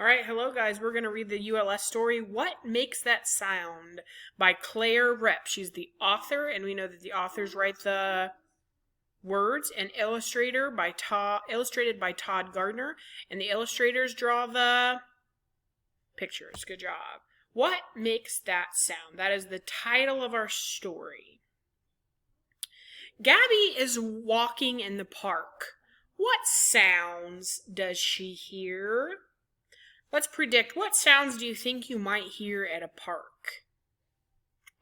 All right, hello guys. We're going to read the ULS story, What Makes That Sound? By Claire Rep. She's the author, and we know that the authors write the words, and illustrated by Todd Gardner, and the illustrators draw the pictures. Good job. What makes that sound? That is the title of our story. Gabby is walking in the park. What sounds does she hear? Let's predict. What sounds do you think you might hear at a park?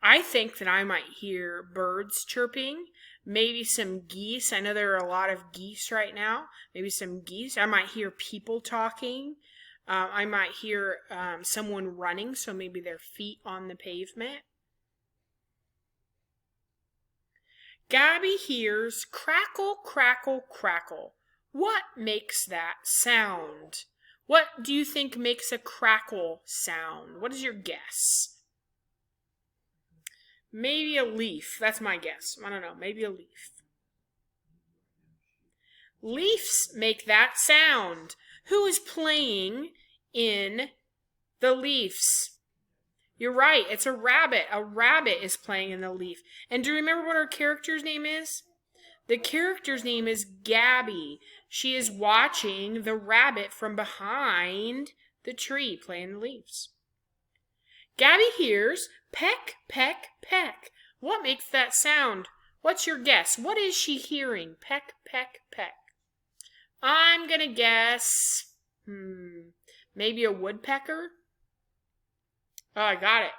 I think that I might hear birds chirping, maybe some geese. I know there are a lot of geese right now. Maybe some geese. I might hear people talking. I might hear someone running, so maybe their feet on the pavement. Gabby hears crackle, crackle, crackle. What makes that sound? What do you think makes a crackle sound? What is your guess? Maybe a leaf. That's my guess. I don't know. Maybe a leaf. Leaves make that sound. Who is playing in the leaves? You're right. It's a rabbit. A rabbit is playing in the leaf. And do you remember what our character's name is? The character's name is Gabby. She is watching the rabbit from behind the tree play in the leaves. Gabby hears peck, peck, peck. What makes that sound? What's your guess? What is she hearing? Peck, peck, peck. I'm going to guess, maybe a woodpecker? Oh, I got it.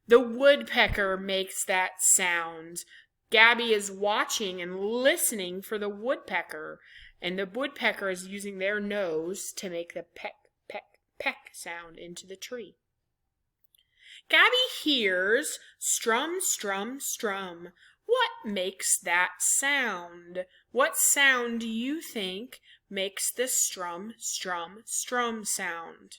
The woodpecker makes that sound. Gabby is watching and listening for the woodpecker, and the woodpecker is using their nose to make the peck, peck, peck sound into the tree. Gabby hears strum, strum, strum. What makes that sound? What sound do you think makes the strum, strum, strum sound?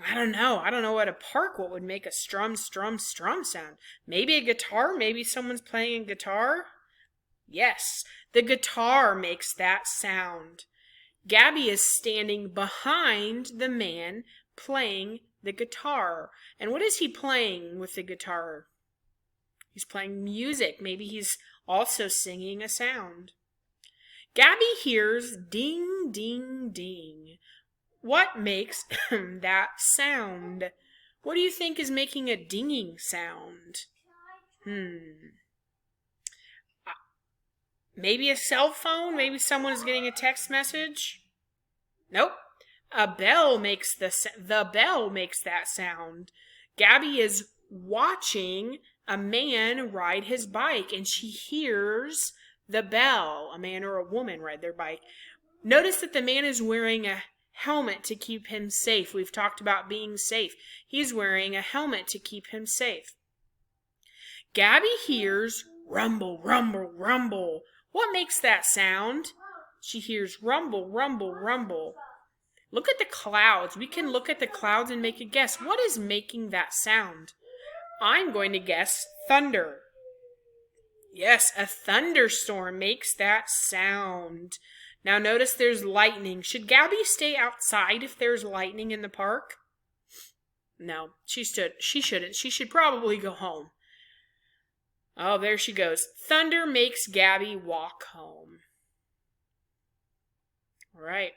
I don't know. I don't know at a park what would make a strum, strum, strum sound. Maybe a guitar? Maybe someone's playing a guitar? Yes, the guitar makes that sound. Gabby is standing behind the man playing the guitar. And what is he playing with the guitar? He's playing music. Maybe he's also singing a sound. Gabby hears ding, ding, ding. What makes that sound? What do you think is making a dinging sound? Maybe a cell phone? Maybe someone is getting a text message? Nope. A bell makes the bell makes that sound. Gabby is watching a man ride his bike, and she hears the bell. A man or a woman ride their bike. Notice that the man is wearing a helmet to keep him safe. We've talked about being safe. He's wearing a helmet to keep him safe. Gabby hears rumble, rumble, rumble. What makes that sound? She hears rumble, rumble, rumble. Look at the clouds. We can look at the clouds and make a guess. What is making that sound? I'm going to guess thunder. Yes, a thunderstorm makes that sound. Now notice there's lightning. Should Gabby stay outside if there's lightning in the park? No, she shouldn't. She should probably go home. Oh, there she goes. Thunder makes Gabby walk home. All right.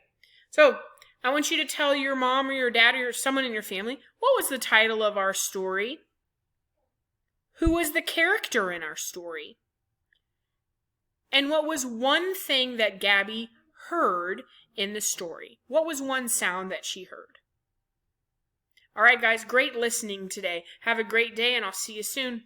So I want you to tell your mom or your dad or someone in your family, what was the title of our story? Who was the character in our story? And what was one thing that Gabby heard in the story? What was one sound that she heard? All right, guys, great listening today. Have a great day, and I'll see you soon.